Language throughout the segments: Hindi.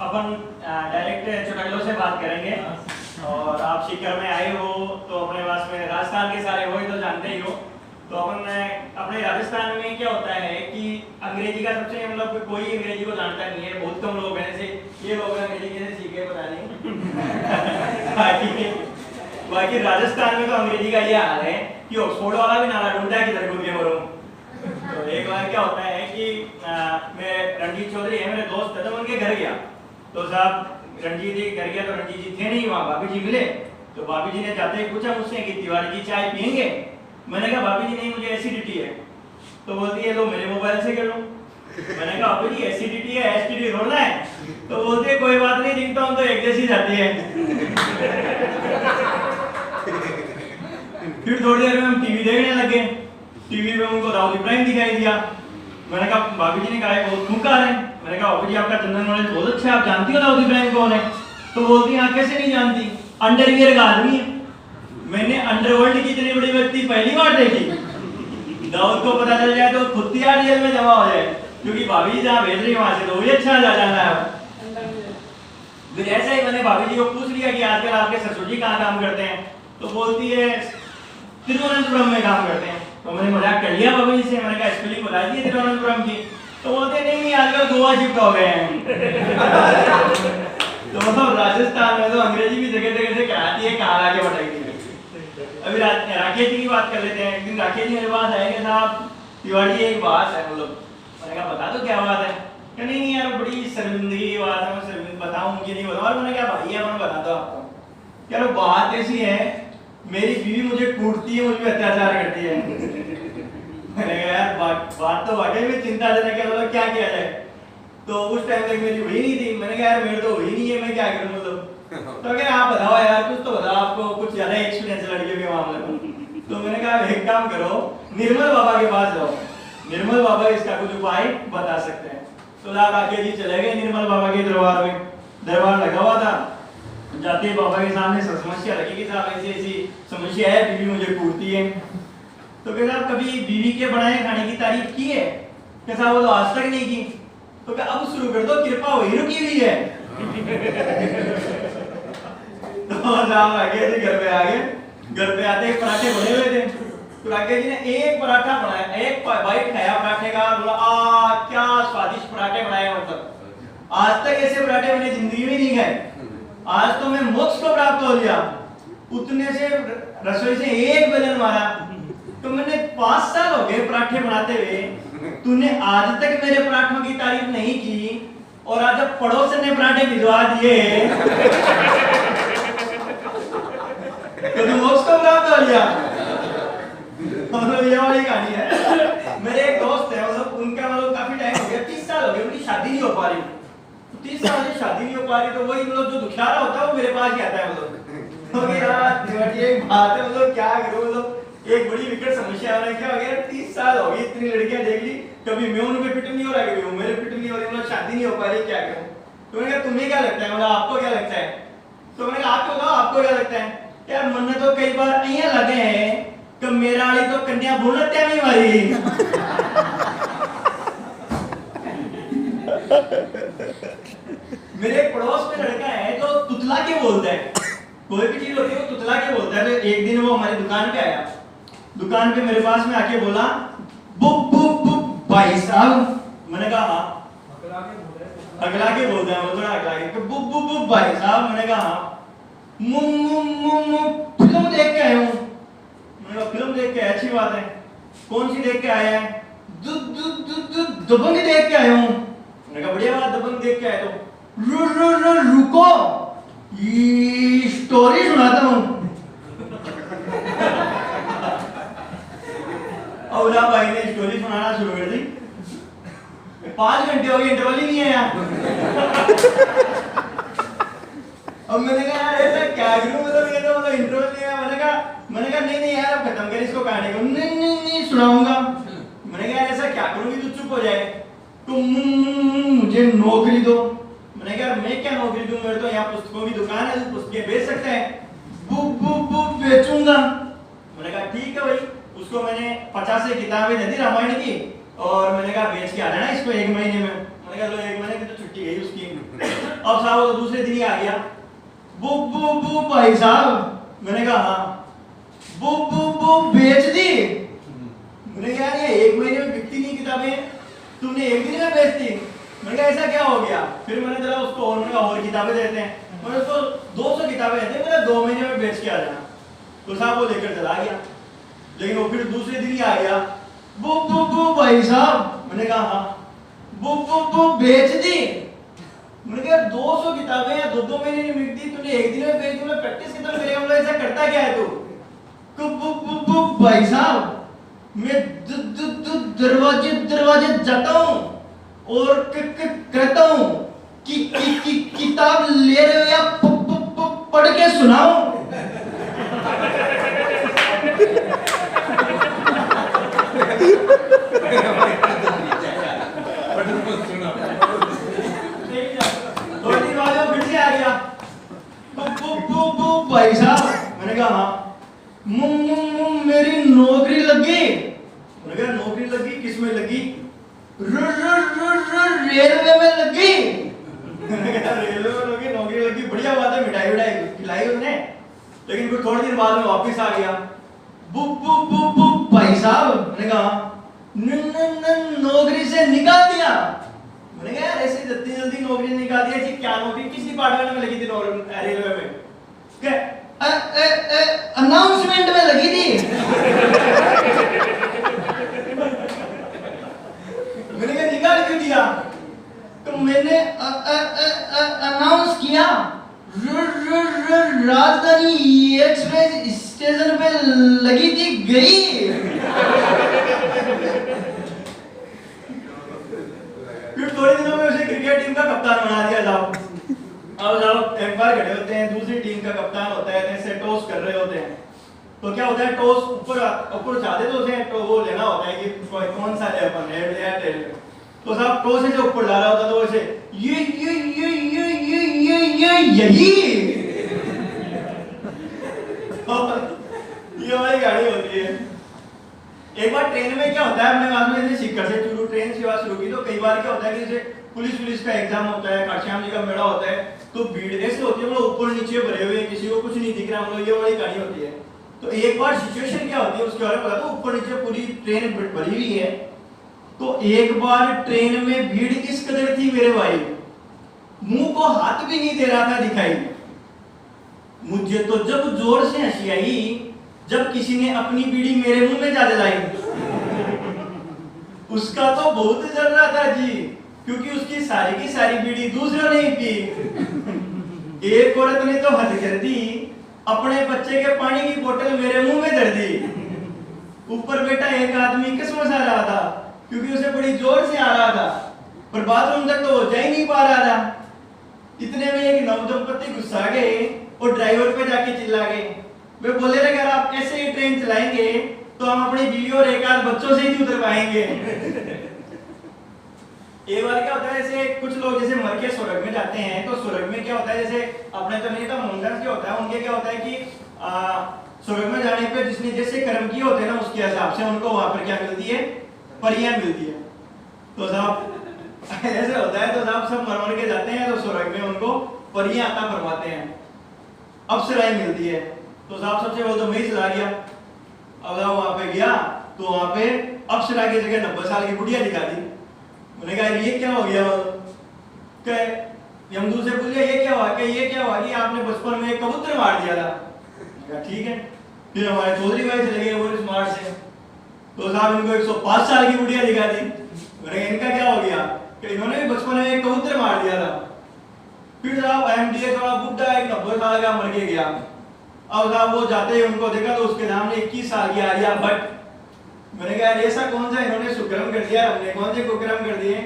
अपन डायरेक्ट चुटकुलों से बात करेंगे। और आप सीकर में आए हो तो अपने पास में राजस्थान के सारे हो तो जानते ही हो। तो अपन अपने राजस्थान में क्या होता है कि अंग्रेजी का सबसे मतलब कोई अंग्रेजी को जानता नहीं है, बहुत कम लोग हैं। जैसे ये लोग अंग्रेजी कैसे सीखे पता नहीं। बाकी राजस्थान में तो अंग्रेजी का ये हाल है कि ऑक्सफोर्ड वाला भी नारा ढूंढता है किधर कूद के मरूं। तो एक बार क्या होता है कि मैं रणजीत चौधरी है मेरे दोस्त है, तो उनके घर गया। तो साहब रणजीत जी घर गया तो रणजीत जी थे नहीं वहाँ, भाभी जी मिले। तो भाभी जी ने जाते ही पूछा मुझसे कि तिवारी जी चाय पियेंगे? मैंने कहा भाभी जी नहीं, मुझे एसिडिटी है। तो बोलती है लो मेरे मोबाइल से कर लो। मैंने कहा भाभी जी एसिडिटी है, एसटीडी रोना है? तो बोलती है कोई बात नहीं, दिखता हूँ तो एक जैसी जाती है। फिर थोड़ी देर में हम टीवी देखने लगे। टीवी में उनको दाऊद इब्राहिम दिखाई दिया। मैंने कहा भाभी जी ने कहा बहुत खूंखार है। मैंने कहा भाभी जी आपका जनरल नॉलेज बहुत अच्छा है, आप जानती हो दाऊद इब्राहिम कौन है? तो बोलती है कैसे नहीं जानती, अंडरवियर का आदमी है। मैंने अंडरवर्ल्ड की इतनी बड़ी व्यक्ति पहली बार देखी। दाऊद को पता चल जाए तो खुद तिहाड़ जेल में जमा हो जाए, क्योंकि भाभी जी जहाँ भेज रही है वहां से तो वही अच्छा जा जाना है। फिर ऐसे ही मैंने भाभी जी को पूछ लिया कि आजकल आपके ससुर जी कहाँ काम करते हैं? तो बोलती है तिरुवनंतपुरम में काम करते हैं। तो मैंने मजाक कर लिया भाभी जी से, मैंने कहा स्पेलिंग बता दी तिरुवनंतपुरम की। तो बोलते नहीं आजकल गोवा शिफ्ट हो गए हैं। तो मतलब राजस्थान में तो अंग्रेजी भी जगह जगह से कराती है, कहाँ आगे बढ़ाएगी। अभी राकेश जी की बात कर लेते हैं। एक दिन राकेश जी मेरे पास आए कि साहब तिवारी एक बात है, मतलब मैंने कहा बता दो क्या बात है? नहीं नहीं यार बड़ी शर्मिंदगी की बात है, मैं बताऊं कि नहीं बताऊं? और मैंने कहा भाई है मैं बता दो आपको। यार बात ऐसी है, मेरी बीवी मुझे कूटती है, मुझे अत्याचार करती है। मैंने कहा यार बात तो वाकई में चिंताजनक है, मतलब क्या किया जाए? तो उस टाइम तक मेरी हुई नहीं थी। मैंने कहा यार मेरी तो हुई नहीं है, मैं क्या करूं मतलब? तो क्या आप बताओ यार, कुछ तो बताओ, आपको कुछ ज्यादा एक्सपीरियंस लड़कियों के मामले में। तो मैंने कहा एक काम करो, निर्मल बाबा के पास जाओ, निर्मल बाबा इसका कुछ उपाय बता सकते हैं। तो राकेश जी चले गए निर्मल बाबा के दरबार में। दरबार लगा हुआ था। जाते बाबा के सामने समस्या रखी कि साहब ऐसी ऐसी समस्या है, बीवी मुझे कूटती है। तो कहते आप कभी बीवी के बनाए खाने की तारीफ की है? कैसा वो तो आज तक नहीं की। तो क्या अब शुरू कर दो, कृपा वही रुकी हुई है। तो राकेश जी घर पे आ गए। घर पे आते एक पराठे बने हुए थे। तो राकेश जी ने एक पराठा बनाया, एक बाइट खाया पराठे का, बोला आ क्या स्वादिष्ट पराठे बनाए, मतलब आज तक ऐसे पराठे मैंने जिंदगी में नहीं खाए। आज तो मैं मोक्ष को प्राप्त हो गया। उतने से रसोई से एक बेलन मारा। तो मैंने 5 साल हो गए पराठे बनाते हुए, तूने आज तक मेरे पराठों की तारीफ नहीं की, और आज जब पड़ोसन ने पराठे भिजवा दिए तो तू मोक्ष को प्राप्त हो गया। मतलब ये वाली कहानी है। मेरे एक दोस्त है, मतलब उनका मतलब काफी टाइम हो गया, 30 साल हो गए, उनकी शादी नहीं हो पा रही। 30 साल से शादी नहीं हो पा रही, तो वही मतलब जो दुखियारा होता है वो मेरे पास ही आता है। मतलब तो यार ये बात है, मतलब क्या करूं, मतलब एक बड़ी विकट समस्या है। क्या हो गया, 30 साल हो गई, इतनी लड़कियां देख ली, कभी मैं उनपे फिट नहीं हो रहा, कभी वो मेरे फिट नहीं हो रही, मतलब शादी नहीं हो पा रही, क्या करूं? तो मैंने कहा तुम्हें क्या लगता है, मतलब आपको क्या लगता है? तो मैंने कहा आपको बताओ आपको क्या लगता है? यार मन तो कई बार अइया लगे हैं कि मेरा वाली तो कन्या भ्रूण हत्या में मारी। मेरे पड़ोस में लड़का है जो तुतला के बोलता है, कोई भी चीज होती है वो तुतला के बोलता है। तो एक दिन वो हमारी दुकान पे आया, दुकान पे मेरे पास में आके बोला बुप बुप बुप भाई साहब। मैंने कहा हाँ, अगला के बोलते हैं, वो थोड़ा अगला के बुप बुप बुप भाई साहब। मैंने कहा हाँ, फिल्म देख के आया हूँ। मैंने कहा फिल्म देख के, अच्छी बात है, कौन सी देख के आया है? दबंग देख के आया हूँ। मैंने कहा बढ़िया बात, दबंग देख के आए तो रुको ये स्टोरी सुनाता हूँ। और भाई ने स्टोरी सुनाना शुरू कर दी। 5 घंटे हो गए, इंटरवल ही नहीं है यार। अब मैंने कहा यार ऐसा क्या करूं, मतलब ये तो मतलब इंटरवल नहीं है। मैंने कहा नहीं यार अब खत्म कर इसको कहानी को। नहीं सुनाऊंगा। मैंने कहा ऐसा क्या करूं कि तू चुप हो जाए? तो मुझे नौकरी दो। मैंने कहा मैं क्या नौकरी दूं, मेरे तो यहाँ पुस्तकों की दुकान है, पुस्तकें बेच सकते हैं। बुक बेचूंगा। मैंने कहा ठीक है भाई। उसको मैंने 50 किताबें दे दी रामायण की, और मैंने कहा बेच के आ जाना इसको 1 महीने में। मैंने कहा लो 1 महीने की तो छुट्टी गई उसकी। अब साहब वो दूसरे दिन ही आ गया, वो भाई साहब। मैंने कहा हाँ। वो बेच दी। मैंने कहा यार ये 1 महीने में बिकती नहीं किताबें, तुमने 1 दिन में बेच दी। मैंने कहा ऐसा क्या हो गया? फिर मैंने चला उसको और किताबें देते हैं, मैंने उसको 200 किताबें देते हैं, मैंने 2 महीने में बेच के आ जाना। तो साहब वो लेकर चला गया, लेकिन वो फिर दूसरे दिन ही आ गया, वो भाई साहब। मैंने कहा हाँ। वो बेच दी। मैंने कहा 200 किताबें या 2 महीने नहीं बिकती, तूने 1 दिन में बेच दी, मैं प्रैक्टिस कितना करेगा, मतलब ऐसा करता क्या है तू? वो भाई साहब मैं दरवाजे जाता हूँ और कहता हूँ कि किताब ले रहे हो या पढ़ के सुनाओ। भाई साहब। मैंने कहा हाँ। मेरी नौकरी लगी। मैंने कहा नौकरी लगी, किस में लगी? रेलवे में लगी। मैंने कहा रेलवे में लगी, नौकरी लगी, बढ़िया बात है, मिठाई विठाई खिलाई उसने। लेकिन फिर थोड़े दिन बाद में वापिस आ गया, भाई साहब। मैंने कहा नौकरी से निकाल दिया। मैंने कहा यार ऐसे जल्दी जल्दी नौकरी निकाल दिया जी, क्या नौकरी, किस डिपार्टमेंट में लगी थी रेलवे में? अनाउंसमेंट में लगी थी। मैंने कहा निकाल क्यों दिया? तो मैंने अनाउंस किया राजधानी एक्सप्रेस स्टेशन पे लगी थी, गई। फिर थोड़े दिनों में उसे क्रिकेट टीम का कप्तान बना दिया साहब। अब साहब एम्पायर खड़े होते हैं, दूसरी टीम का कप्तान होता है, ऐसे टॉस कर रहे होते हैं। तो क्या होता है, टॉस ऊपर उठाते तो उसे तो वो लेना होता है कि कौन सा ले, अपन हेड या टेल। तो साहब टॉस से ऊपर डाला होता तो वैसे ये यही ये हमारी गाड़ी होती है। एक बार ट्रेन में क्या होता है, हमने बाद में सीकर से चूरू ट्रेन सेवा शुरू की, तो कई बार क्या होता है कि जैसे पुलिस का एग्जाम होता है, काश्याम जी का मेला होता है, तो भीड़ ऐसे होती है, हम लोग ऊपर नीचे भरे हुए, किसी को कुछ नहीं दिख रहा, हम लोग ये वाली गाड़ी होती है। तो एक बार सिचुएशन क्या होती है उसके बारे में बता दो, ऊपर नीचे पूरी ट्रेन भरी हुई है। तो एक बार ट्रेन में भीड़ किस कदर थी मेरे भाई, मुंह को हाथ भी नहीं दे रहा था दिखाई। मुझे तो जब जोर से हंसी आई जब किसी ने अपनी बीड़ी मेरे मुंह में जा जलाई। उसका तो बहुत जल रहा था जी, क्योंकि उसकी सारी की सारी बीड़ी दूसरों ने पी। एक औरत ने तो हद कर दी, अपने बच्चे के पानी की बोतल मेरे मुंह में धर दी। ऊपर बेटा एक आदमी किस्मत आ रहा था, क्योंकि उसे बड़ी जोर से आ रहा था, पर बाथरूम तक तो जा ही नहीं पा रहा था। इतने में एक नवदंपति गुस्सा गए और ड्राइवर पे जाके चिल्ला गए। वे बोले रहे अगर आप ऐसे ही ट्रेन चलाएंगे तो हम अपनी बीवी और एक आध बच्चों से ही उतर पाएंगे। एक बार क्या होता है, जैसे कुछ लोग जैसे मर के स्वर्ग में जाते हैं, तो स्वर्ग में क्या होता है, जैसे अपने तो नहीं था मुंडन क्या होता है, उनके क्या होता है कि स्वर्ग में जाने पे जिसने जैसे कर्म किए होते हैं ना, उसके हिसाब से उनको वहां पर क्या मिलती है, परियां मिलती है। तो साहब ऐसे होता है, तो साहब सब मर मर के जाते हैं, तो स्वर्ग में उनको परियां अता फरमाते हैं, अप्सराएं मिलती है। तो साहब सबसे पहले तो मैं ही चला गया। अब वहां पे गया तो वहां पे अप्सरा की जगह 90 साल की बुढ़िया दिखा दी। मैंने कहा ये क्या हो गया? यमदूत से पूछा ये क्या हुआ? ये क्या हुआ कि आपने बचपन में एक कबूतर मार दिया था। ठीक है। फिर हमारे चौधरी भाई चले गए वो स्मार्ट से, तो साहब इनको 105 साल की बुढ़िया दिखा दी। मैंने इनका क्या हो गया कि इन्होंने भी बचपन में एक कबूतर मार दिया था। फिर साहब एमडीए थोड़ा बुढ़ा एक 90 साल का मर के गया। अब साहब वो जाते ही उनको देखा तो उसके नाम ने 21 साल की आर्या भट्ट। मैंने कहा ऐसा कौन सा इन्होंने सुकर्म कर दिया, हमने कौन से कुकर्म कर दिए?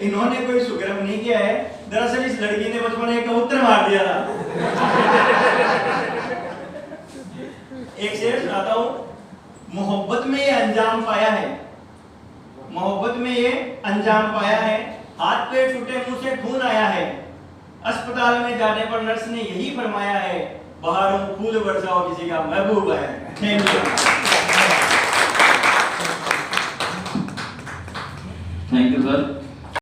इन्होंने कोई सुकर्म नहीं किया है, दरअसल इस लड़की ने बचपन में एक कबूतर मार दिया था। एक शेर सुनाता हूं, मोहब्बत में ये अंजाम पाया है, मोहब्बत में ये अंजाम पाया है, हाथ पे टूटे मुंह से खून आया है, अस्पताल में जाने पर नर्स ने यही फरमाया है, बाहरों फूल बरसाओ किसी का महबूब है। Thank you sir.